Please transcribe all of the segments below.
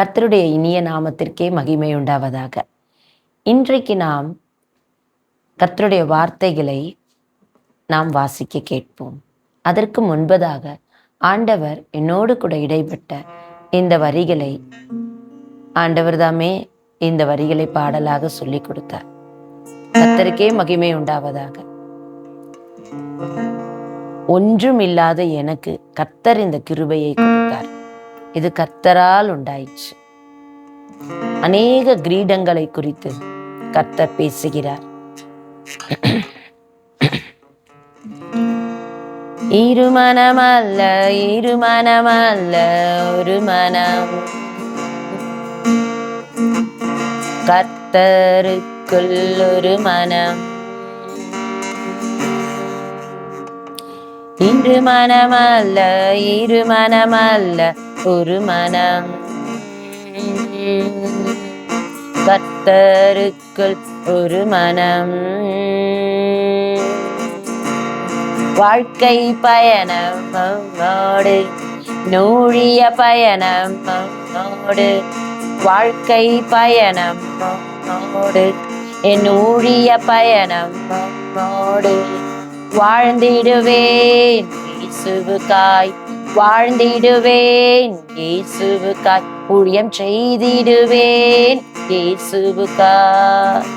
கர்த்தருடைய இனிய நாமத்திற்கே மகிமை உண்டாவதாக. இன்றைக்கு நாம் கர்த்தருடைய வார்த்தைகளை நாம் வாசிக்க கேட்போம். அதற்கு முன்பதாக ஆண்டவர் என்னோடு கூட இடைப்பட்ட இந்த வரிகளை ஆண்டவர் தாமே இந்த வரிகளை பாடலாக சொல்லிக் கொடுத்தார். கர்த்தருக்கே மகிமை உண்டாவதாக. ஒன்றும் இல்லாத எனக்கு கர்த்தர் இந்த கிருபையை கொடுத்தார். இது கர்த்தரால் உண்டாயிற்று. அநேக கிரீடங்களை குறித்து கர்த்தர் பேசுகிறார். இருமனமல்ல இருமனமல்ல ஒரு மனம், கர்த்தருக்குள் ஒரு மனம். இருமனமல்ல இருமனமல்ல ஒரு மனம், கர்த்தருக்குள் ஒரு மனம். வாழ்க்கை பயணம் நம்மோடு, நூழிய பயணம் நம்மோடு. வாழ்க்கை பயணம் நம்மோடு, என் ஊழிய பயணம் நம்மோடு. வாழ்ந்திடுவேன் இயேசுவுக்காய், வாழ்ந்திடுவேன் இயேசுவுக்காய், ஊழியம் செய்திடுவேன் இயேசுவுக்காய்,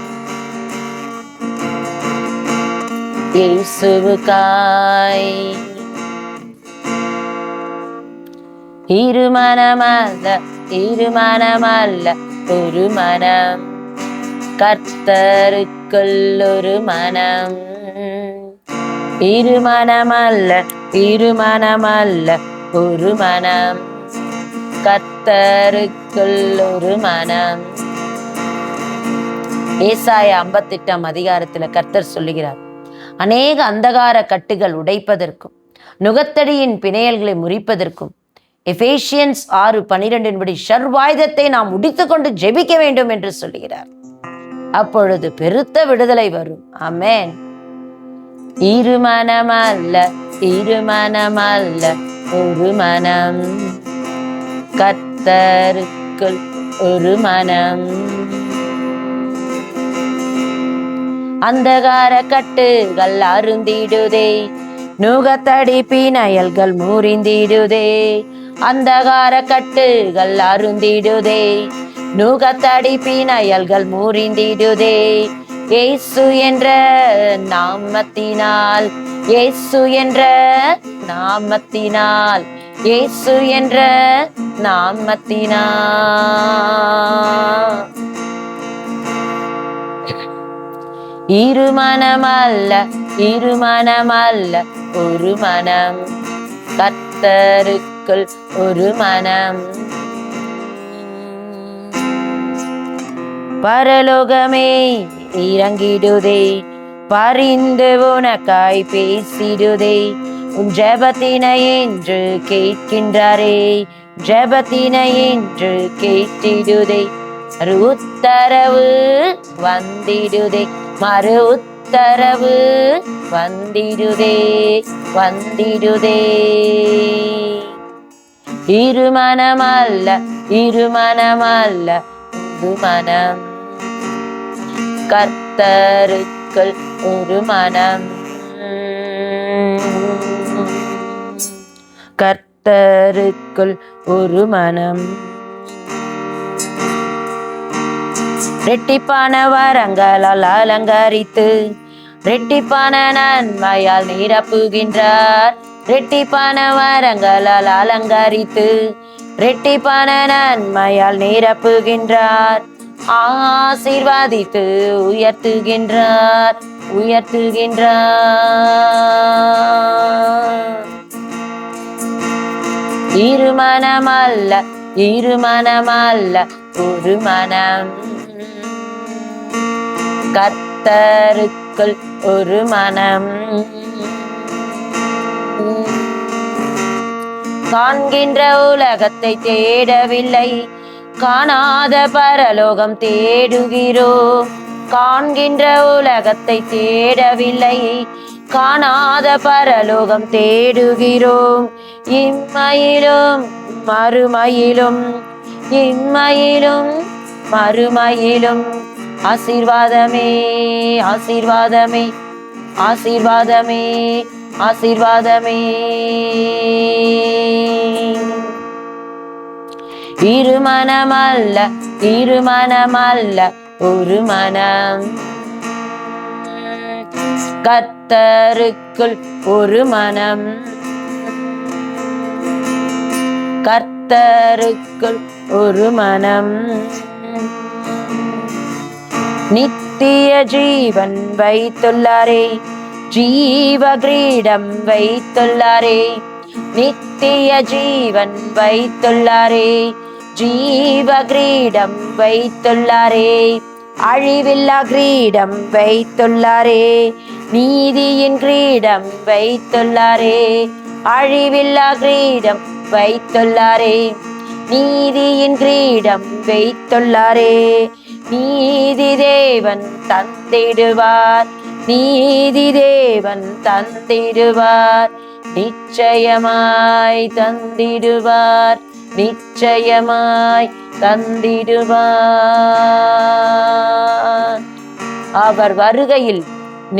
இயேசுவுக்காய். இருமனமல்ல இருமனமல்ல ஒரு மனம், கர்த்தருக்குள் ஒரு மனம். இருமனமல்ல இருமனமல்ல ஒரு மனம், கர்த்தருக்குள் ஒரு மனம். ஏசாயா 58 அதிகாரத்துல கர்த்தர் சொல்லுகிறார், அநேக அந்தகார கட்டுகள் உடைப்பதற்கும் நுகத்தடியின் பிணையல்களை முறிப்பதற்கும் எபேசியன்ஸ் 6:12 படி சர்வாயுதத்தை நாம் உடித்து கொண்டு ஜெபிக்க வேண்டும் என்று சொல்லுகிறார். அப்பொழுது பெருத்த விடுதலை வரும். ஆமென். இருமனமல்ல இருமனமல்ல ஒரு மனம், கர்த்தருக்குள் ஒரு மனம். அந்தகார கட்டுகள் அருந்திடுதே, நுகத்தடி பிணையல்கள் முறிந்திடுதே. அந்தகார கட்டுகள் அருந்திடுதே, நுகத்தடி பிணையல்கள் முறிந்திடுதே. இயேசு என்ற நாமத்தினால், இயேசு என்ற நாமத்தினால், இயேசு என்ற நாமத்தினால். இருமனமல்ல இருமனமல்ல ஒரு மனம், கர்த்தருக்குள் ஒரு மனம். பரலோகமே இறங்கிடுதே, பரிந்து உனக்காய் பேசிடுதே. உன் ஜெபத்தினை என்று கேட்கின்றாரே, ஜெபத்தினை என்று கேட்டிடுதே. மறு உத்தரவு வந்திடுதே, மறு உத்தரவு வந்திடுதே வந்திடுதே. இருமனமல்ல இருமனமல்ல ஒரு மனம், கர்த்தருக்குள் ஒரு மனம். கர்த்தருக்குள் ஒரு மனம். ரெட்டிப்பான வரங்களால் அலங்கரித்து, ரெட்டிப்பான நன்மையால் நிரப்புகின்றார். ரெட்டிப்பான வரங்களால் அலங்கரித்து, ரெட்டிப்பான நன்மையால் நிரப்புகின்றார். ஆசீர்வதித்து உயர்த்துகின்றார் உயர்த்துகின்றார். இருமனமல்ல இருமனமல்ல ஒரு மனம், கர்த்தருக்குள் ஒரு மனம். காண்கின்ற உலகத்தை தேடவில்லை, காணாத பரலோகம் தேடுகிறோம். காண்கின்ற உலகத்தை தேடவில்லை, காணாத பரலோகம் தேடுகிறோம். இம்மையிலும் மறுமையிலும் இம்மையிலும் மறுமையிலும் ஆசீர்வாதமே, ஆசீர்வாதமே, ஆசீர்வாதமே, ஆசீர்வாதமே. இருமனமல்ல, இருமனமல்ல, ஒரு மனம். கர்த்தருக்குள் ஒரு மனம், கர்த்தருக்குள் ஒரு மனம். நித்திய ஜீவன் வைத்துள்ளாரே, ஜீவ கிரீடம் வைத்துள்ளாரே. நித்திய ஜீவன் வைத்துள்ளாரே, ஜீவ கிரீடம் வைத்துள்ளாரே. அழிவில்லா கிரீடம் வைத்துள்ளாரே, நீதியின் கிரீடம் வைத்துள்ளாரே. அழிவில்லா கிரீடம் வைத்துள்ளாரே, நீதியின் கிரீடம் வைத்துள்ளாரே. நீதி தேவன் தந்திடுவார், நீதி தேவன் தந்திடுவார். நிச்சயமாய் தந்திடுவார், நிச்சயமாய் தந்திடுவார். அவர் வருகையில்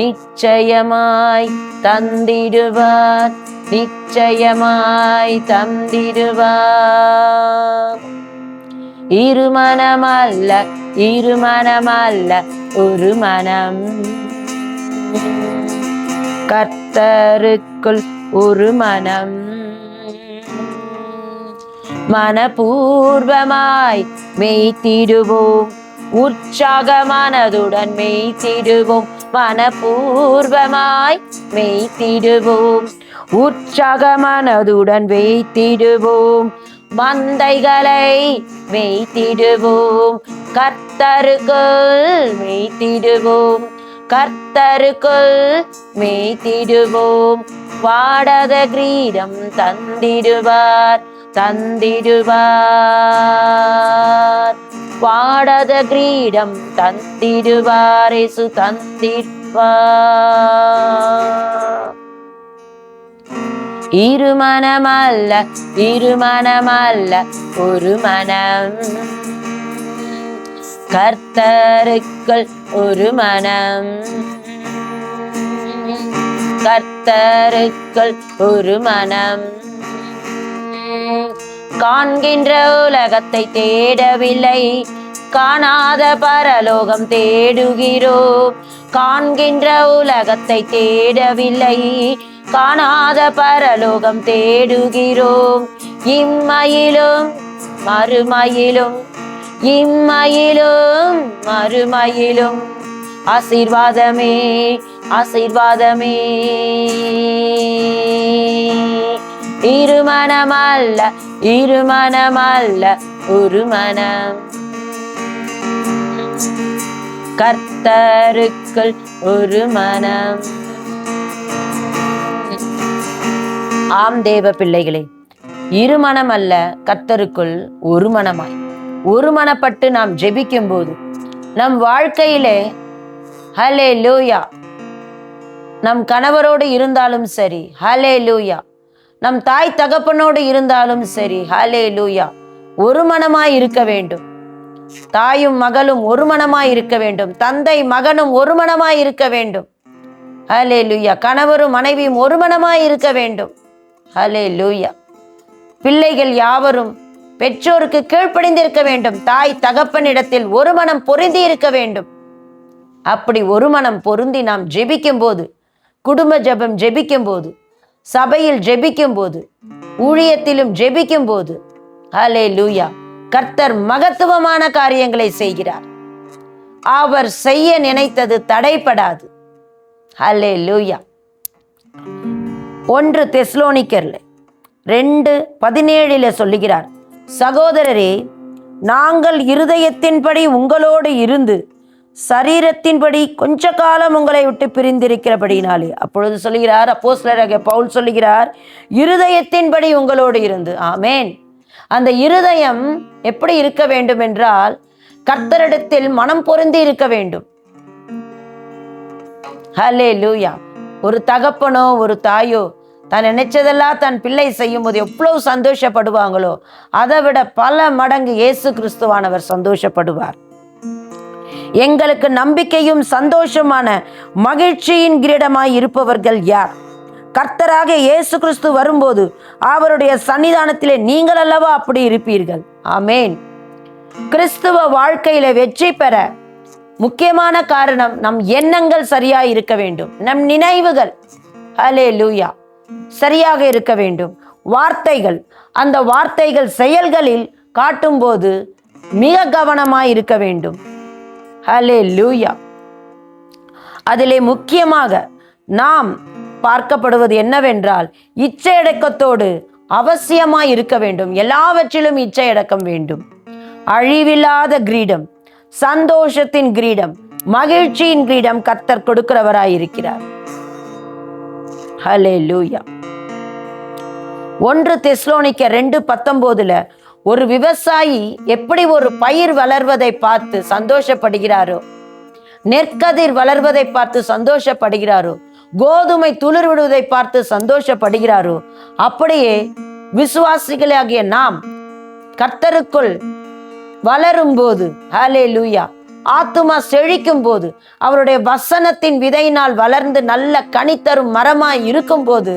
நிச்சயமாய் தந்திடுவார், நிச்சயமாய் தந்திடுவார். இருமனமல்ல, இருமனமல்ல, ஒரு மனம். கர்த்தருக்குள் ஒரு மனம். மனப்பூர்வமாய் மெய்த்திடுவோம், உற்சாகமானதுடன் மெய்த்திடுவோம். மனப்பூர்வமாய் மெய்த்திடுவோம், உற்சாகமானதுடன் வைத்திடுவோம். மந்தைகளை மெய்த்திடுவோம், கர்த்தருக்குள் மெய்த்திடுவோம், கர்த்தருக்குள் மெய்த்திடுவோம். வாடாத கிரீடம் தந்திடுவார், தந்திடுவார். வாடாத கிரீடம் தந்திடுவார், இயேசு தந்திடுவார். இருமனமல்ல, இருமனமல்ல, ஒரு மனம். கர்த்தருக்குள் ஒரு மனம், கர்த்தருக்குள் ஒரு மனம். காண்கின்ற உலகத்தை தேடவில்லை, காணாத பரலோகம் தேடுகிறோம். காண்கின்ற உலகத்தை தேடவில்லை, காணாத பரலோகம் தேடுகிறோம். இம்மையிலும் மறுமையிலும், இம்மையிலும் மறுமையிலும் ஆசீர்வாதமே, ஆசீர்வாதமே. இருமனமல்ல, இருமனமல்ல, ஒரு மனம். கர்த்தருக்குள் ஒரு மனம். ஆம் தேவ பிள்ளைகளே, இருமனம் அல்ல, கர்த்தருக்குள் ஒரு மனமாய் ஒரு மனப்பட்டு நாம் ஜெபிக்கும் போது நம் வாழ்க்கையிலே ஹல்லேலூயா, நம் கணவரோடு இருந்தாலும் சரி ஹல்லேலூயா, நம் தாய் தகப்பனோடு இருந்தாலும் சரி ஹல்லேலூயா, ஒரு மனமாய் இருக்க வேண்டும். தாயும் மகளும் ஒரு மனமாய் இருக்க வேண்டும், தந்தை மகனும் ஒரு மனமாய் இருக்க வேண்டும். ஹல்லேலூயா. கணவரும் மனைவியும் ஒரு மனமாய் இருக்க வேண்டும். ஹல்லேலூயா. பிள்ளைகள் யாவரும் பெற்றோருக்கு கீழ்ப்படிந்திருக்க வேண்டும். தாய் தகப்பனிடத்தில் ஒரு மனம் பொருந்தி இருக்க வேண்டும். அப்படி ஒரு மனம் பொருந்தி நாம் ஜெபிக்கும் போது, குடும்ப ஜெபம் ஜெபிக்கும் போது, சபையில் ஜெபிக்கும் போது, ஊழியத்திலும் ஜெபிக்கும் போது ஹல்லேலூயா, கர்த்தர் மகத்துவமான காரியங்களை செய்கிறார். அவர் செய்ய நினைத்தது தடைப்படாது. ஹல்லேலூயா. 1 தெசலோனிக்கர்ல 2:17 சொல்லுகிறார், சகோதரரே, நாங்கள் இருதயத்தின்படி உங்களோடு இருந்து சரீரத்தின்படி கொஞ்ச காலம் உங்களை விட்டு பிரிந்திருக்கிறபடினாலே. அப்பொழுது சொல்லுகிறார் அப்போஸ்தலராகிய பவுல் சொல்லுகிறார், இருதயத்தின்படி உங்களோடு இருந்து. ஆமேன். அந்த இருதயம் எப்படி இருக்க வேண்டும் என்றால், கர்த்தரிடத்தில் மனம் பொருந்தி இருக்க வேண்டும். ஹல்லேலூயா. ஒரு தகப்பனோ ஒரு தாயோ தான் நினைச்சதெல்லாம் தன் பிள்ளை செய்யும் போது எவ்வளவு சந்தோஷப்படுவாங்களோ அதை விட பல மடங்கு இயேசு கிறிஸ்துவானவர் சந்தோஷப்படுவார். எங்களுக்கு நம்பிக்கையும் சந்தோஷமான மகிழ்ச்சியின் கிரீடமாய் இருப்பவர்கள் யார்? கர்த்தராக இயேசு கிறிஸ்து வரும்போது அவருடைய சன்னிதானத்திலே நீங்கள் அல்லவா அப்படி இருப்பீர்கள். ஆமேன். கிறிஸ்துவ வாழ்க்கையில வெற்றி பெற முக்கியமான காரணம் நம் எண்ணங்கள் சரியாய் இருக்க வேண்டும். நம் நினைவுகள் ஹல்லேலூயா சரியாக இருக்க வேண்டும். வார்த்தைகள், அந்த வார்த்தைகள் செயல்களில் காட்டும்போது மிக கவனமாய் இருக்க வேண்டும். ஹல்லேலூயா. அதிலே முக்கியமாக நாம் பார்க்கப்படுவது என்னவென்றால் இச்சையடக்கத்தோடு அவசியமாய் இருக்க வேண்டும். எல்லாவற்றிலும் இச்சையடக்கம் வேண்டும். அழிவில்லாத கிரீடம், சந்தோஷத்தின் கிரீடம், மகிழ்ச்சியின் கிரீடம் கர்த்தர் கொடுக்கிறவராய் இருக்கிறார். ஹல்லேலூயா. 1 தெசலோனிக்கர் 2:19 ஒரு விவசாயி எப்படி ஒரு பயிர் வளர்வதை பார்த்து சந்தோஷப்படுகிறாரோ, நெற்கதிர் வளர்வதை பார்த்து சந்தோஷப்படுகிறாரோ, கோதுமை துளிர் விடுவதை பார்த்து சந்தோஷப்படுகிறாரோ, அப்படியே விசுவாசிகளாகிய நாம் கர்த்தருக்குள் வளரும் போது ஹல்லேலூயா ஆத்துமா செழிக்கும் போது, அவருடைய வசனத்தின் விதையினால் வளர்ந்து நல்ல கனித்தரும் மரமாய் இருக்கும் போது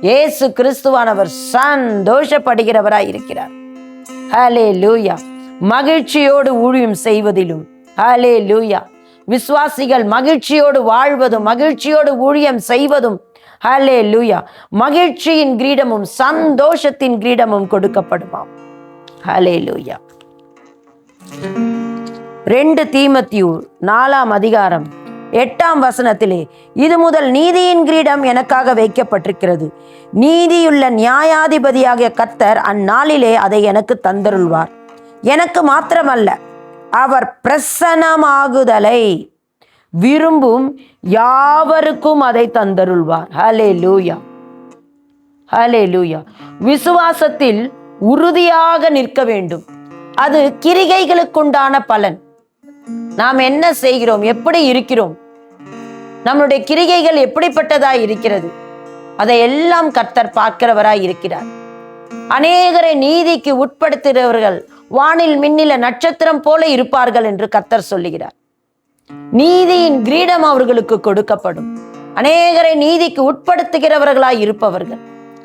இயேசு கிறிஸ்துவானவர் சந்தோஷப்படுகிறவராய் இருக்கிறார். ஹல்லேலூயா. மகிழ்ச்சியோடு ஊழியம் செய்வதிலும் ஹல்லேலூயா விசுவாசிகள் மகிழ்ச்சியோடு வாழ்வதும் மகிழ்ச்சியோடு ஊழியம் செய்வதும் ஹல்லேலூயா மகிழ்ச்சியின் கிரீடமும் சந்தோஷத்தின் கிரீடமும் கொடுக்கப்படுமாம். ஹல்லேலூயா. 2 தீமோத்தேயு 4:8 இது முதல் நீதியின் கிரீடம் எனக்காக வைக்கப்பட்டிருக்கிறது. நீதியுள்ள நியாயாதிபதியாகிய கர்த்தர் அந்நாளிலே அதை எனக்கு தந்தருள்வார். எனக்கு மாத்திரமல்ல, அவர் பிரசன்னமாகுதலை விரும்பும் யாவருக்கும் அதை தந்தருள்வார். ஹல்லேலூயா. ஹல்லேலூயா. விசுவாசத்தில் உறுதியாக நிற்க வேண்டும். அது கிரிகைகளுக்குண்டான பலன். நாம் என்ன செய்கிறோம், எப்படி இருக்கிறோம், நம்முடைய கிரிகைகள் எப்படிப்பட்டதாய் இருக்கிறது, அதை எல்லாம் கர்த்தர் பார்க்கிறவராய் இருக்கிறார். அநேகரை நீதிக்கு உட்படுத்துகிறவர்கள் வானில் மின்னில நட்சத்திரம் போல இருப்பார்கள் என்று கர்த்தர் சொல்லுகிறார். நீதியின் கிரீடம் அவர்களுக்கு கொடுக்கப்படும். அநேகரை நீதிக்கு உட்படுத்துகிறவர்களாய் இருப்பவர்கள்.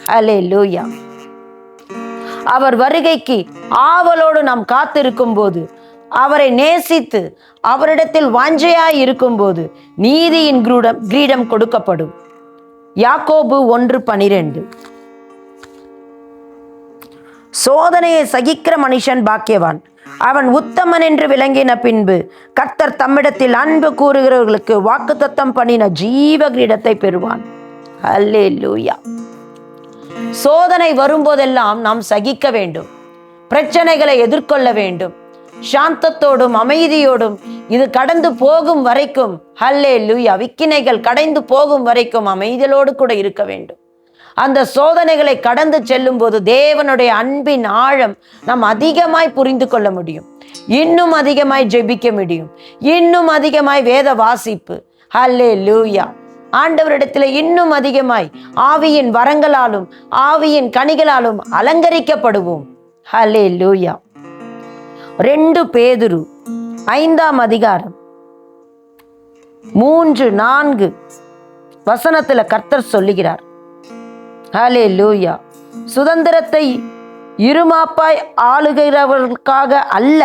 ஹல்லேலூயா. அவர் வருகைக்கு ஆவலோடு நாம் காத்திருக்கும் போது, அவரை நேசித்து அவரிடத்தில் வாஞ்சையாய் இருக்கும் போது நீதியின் கிரீடம் கொடுக்கப்படும். யாக்கோபு 1:12 சோதனையை சகிக்கிற மனுஷன் பாக்கியவான், அவன் உத்தமன் என்று விளங்கின பின்பு கர்த்தர் தம்மிடத்தில் அன்பு கூறுகிறவர்களுக்கு வாக்குத்தத்தம் பண்ணின ஜீவ கிரீடத்தை பெறுவான். ஹல்லேலூயா. சோதனை வரும்போதெல்லாம் நாம் சகிக்க வேண்டும். பிரச்சனைகளை எதிர்கொள்ள வேண்டும். சாந்தத்தோடும் அமைதியோடும் இது கடந்து போகும் வரைக்கும் ஹல்லேலூயா விக்கினைகள் கடந்து போகும் வரைக்கும் அமைதியோடு கூட இருக்க வேண்டும். அந்த சோதனைகளை கடந்து செல்லும் போது தேவனுடைய அன்பின் ஆழம் நாம் அதிகமாய் புரிந்து கொள்ள முடியும். இன்னும் அதிகமாய் ஜெபிக்க முடியும். இன்னும் அதிகமாய் வேத வாசிப்பு ஹல்லேலூயா ஆண்டவரிடத்தில் இன்னும் அதிகமாய் ஆவியின் வரங்களாலும் ஆவியின் கனிகளாலும் அலங்கரிக்கப்படுவோம். ஹல்லேலூயா. 2 பேதுரு 5:3-4 கர்த்தர் சொல்லுகிறார். ஹல்லேலூயா. சுதந்திரத்தை இருமாப்பாய் ஆளுகிறவர்களுக்காக அல்ல,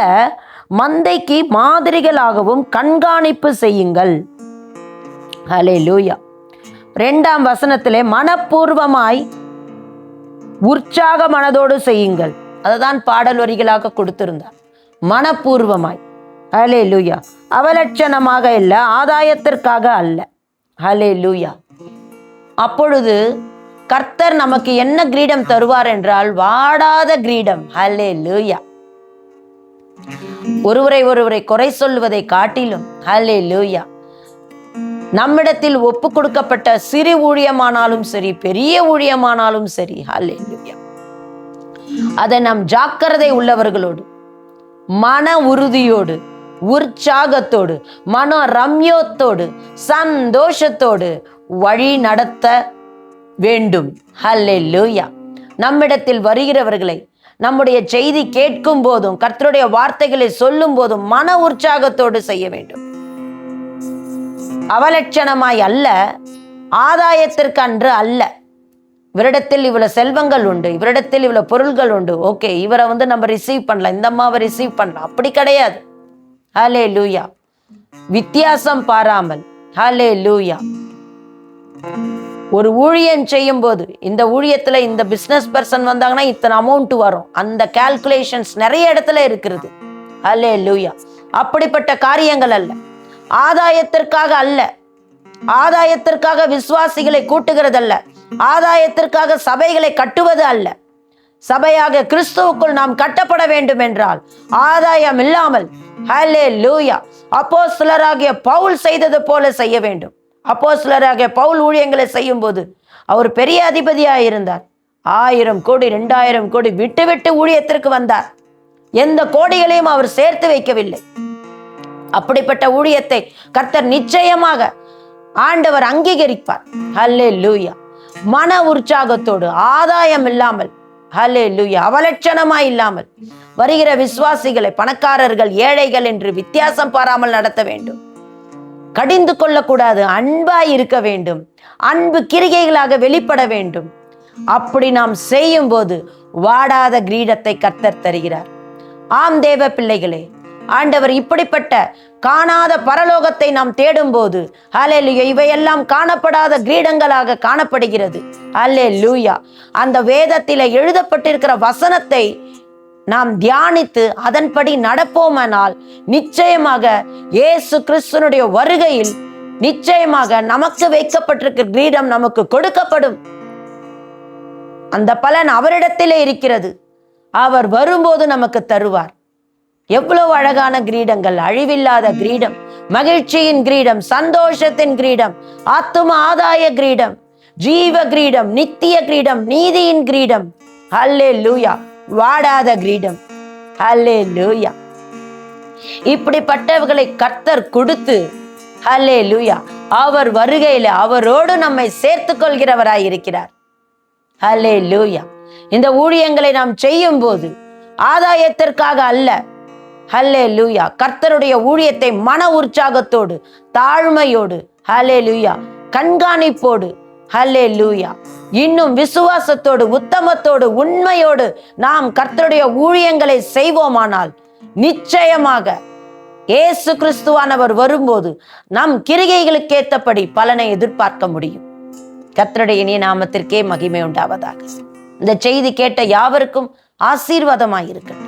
மந்தைக்கு மாதிரிகளாகவும் கண்காணிப்பு செய்யுங்கள். ஹல்லேலூயா. 2 மனப்பூர்வமாய் உற்சாக மனதோடு செய்யுங்கள். அதுதான் பாடல் வரிகளாக கொடுத்திருந்தார். மனப்பூர்வமாய் ஹல்லேலூயா அவலட்சணமாக இல்ல, ஆதாயத்திற்காக அல்ல. ஹல்லேலூயா. அப்பொழுது கர்த்தர் நமக்கு என்ன கிரீடம் தருவார் என்றால் வாடாத கிரீடம். ஹல்லேலூயா. ஒருவரை குறை சொல்வதை காட்டிலும் ஹல்லேலூயா நம்மிடத்தில் ஒப்பு கொடுக்கப்பட்ட சிறு ஊழியமானாலும் சரி, பெரிய ஊழியமானாலும் சரி, ஹல்லேலூயா அதை நாம் ஜாக்கிரதை உள்ளவர்களோடு, மன உறுதியோடு, உற்சாகத்தோடு, மன ரம்யத்தோடு, சந்தோஷத்தோடு வழி நடத்த வேண்டும். ஹல்லேலூயா. நம்மிடத்தில் வருகிறவர்களை நம்முடைய செய்தி கேட்கும் போதும் கர்த்தருடைய வார்த்தைகளை சொல்லும் போதும் மன உற்சாகத்தோடு செய்ய வேண்டும். அவலட்சணமாய் அல்ல, ஆதாயத்திற்கு அன்று அல்ல. இவரிடத்தில் இவ்வளவு செல்வங்கள் உண்டு, இவரிடத்தில் இவ்வளவு பொருள்கள் உண்டு, ஓகே இவரை நம்ம ரிசீவ் பண்ணலாம், இந்த அம்மாவை ரிசீவ் பண்ணலாம், அப்படி கிடையாது. ஹல்லேலூயா. வித்தியாசம் பாராமல். ஹல்லேலூயா. ஒரு ஊழியம் செய்யும் போது இந்த ஊழியத்துல இந்த பிசினஸ் பர்சன் வந்தாங்கன்னா இத்தனை அமௌண்ட் வரும், அந்த கால்குலேஷன்ஸ் நிறைய இடத்துல இருக்கிறது. ஹல்லேலூயா. அப்படிப்பட்ட காரியங்கள் அல்ல, ஆதாயத்திற்காக அல்ல, ஆதாயத்திற்காக விசுவாசிகளை கூட்டுகிறதல்ல, ஆதாயத்திற்காக சபைகளை கட்டுவது அல்ல. சபையாக கிறிஸ்துவுக்குள் நாம் கட்டப்பட வேண்டும் என்றால் ஆதாயம் இல்லாமல், ஹல்லேலூயா, அப்போஸ்தலராகிய பவுல் செய்தது போல செய்ய வேண்டும். அப்போஸ்தலராகிய பவுல் ஊழியங்களை செய்யும் போது அவர் பெரிய அதிபதியாக இருந்தார். 1000 கோடி 2000 கோடி விட்டு விட்டு ஊழியத்திற்கு வந்தார். எந்த கோடிகளையும் அவர் சேர்த்து வைக்கவில்லை. அப்படிப்பட்ட ஊழியத்தை கர்த்தர் நிச்சயமாக ஆண்டவர் அங்கீகரிப்பார். ஹல்லேலூயா. மன உற்சாகத்தோடு, ஆதாயம் இல்லாமல், ஹல்லேலூயா, அவலட்சணமாய் இல்லாமல் வருகிற விசுவாசிகளை பணக்காரர்கள் ஏழைகள் என்று வித்தியாசம் பாராமல் நடத்த வேண்டும். கடிந்து கொள்ளக்கூடாது, அன்பாய் இருக்க வேண்டும். அன்பு கிரிகைகளாக வெளிப்பட வேண்டும். அப்படி நாம் செய்யும் போது வாடாத கிரீடத்தை கர்த்தர் தருகிறார். ஆம் தேவ பிள்ளைகளே, ஆண்டவர் இப்படிப்பட்ட காணாத பரலோகத்தை நாம் தேடும் போது ஹல்லேலூயா, இவையெல்லாம் காணப்படாத கிரீடங்களாக காணப்படுகிறது. ஹல்லேலூயா. அந்த வேதத்திலே எழுதப்பட்டிருக்கிற வசனத்தை நாம் தியானித்து அதன்படி நடப்போமானால் நிச்சயமாக இயேசு கிறிஸ்துனுடைய வருகையில் நிச்சயமாக நமக்கு வைக்கப்பட்டிருக்கிற கிரீடம் நமக்கு கொடுக்கப்படும். அந்த பலன் அவரிடத்திலே இருக்கிறது. அவர் வரும்போது நமக்கு தருவார். எவ்வளவு அழகான கிரீடங்கள்! அழிவில்லாத கிரீடம், மகிழ்ச்சியின் கிரீடம், சந்தோஷத்தின் கிரீடம், ஆத்தும ஆதாய கிரீடம், ஜீவ கிரீடம், நித்திய கிரீடம், நீதியின் கிரீடம். ஹல்லேலூயா. வாடாத கிரீடம். ஹல்லேலூயா. இப்படிப்பட்டவர்களை கர்த்தர் கொடுத்து, ஹல்லேலூயா, அவர் வருகையில அவரோடு நம்மை சேர்த்து கொள்கிறவராய் இருக்கிறார். ஹல்லேலூயா. இந்த ஊழியங்களை நாம் செய்யும் போது ஆதாயத்திற்காக அல்ல, ஹல்லேலூயா, கர்த்தருடைய ஊழியத்தை மன உற்சாகத்தோடு, தாழ்மையோடு, ஹல்லேலூயா, கண்காணிப்போடு, ஹல்லேலூயா, இன்னும் விசுவாசத்தோடு, உத்தமத்தோடு, உண்மையோடு நாம் கர்த்தருடைய ஊழியங்களை செய்வோமானால் நிச்சயமாக இயேசு கிறிஸ்துவானவர் வரும்போது நம் கிரிகைகளுக்கு ஏற்றபடி பலனை எதிர்பார்க்க முடியும். கர்த்தருடைய இனிய நாமத்திற்கே மகிமை உண்டாவதாக. இந்த செய்தி கேட்ட யாவருக்கும் ஆசீர்வாதமாயிருக்க